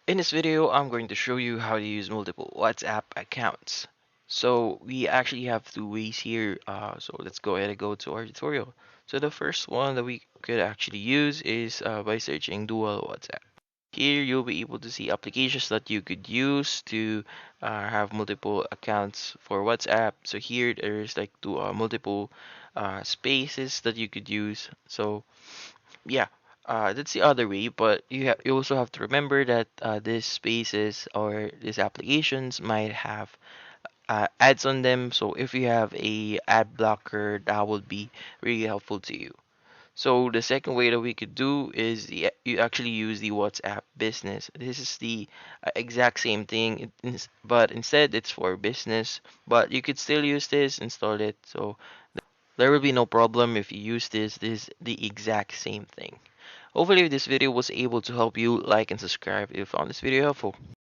In this video, I'm going to show you how to use multiple WhatsApp accounts. So we actually have two ways here. So let's go ahead and go to our tutorial. So the first one that we could actually use is by searching dual WhatsApp. Here you'll be able to see applications that you could use to have multiple accounts for WhatsApp. So here there's like multiple spaces that you could use. So yeah, that's the other way, but you also have to remember that these spaces or these applications might have ads on them. So if you have a ad blocker, that would be really helpful to you. So the second way that we could do is you actually use the WhatsApp Business. This is the exact same thing, but instead it's for business. But you could still use this, install it. So there will be no problem if you use this. This is the exact same thing. Hopefully this video was able to help you. Like and subscribe if you found this video helpful.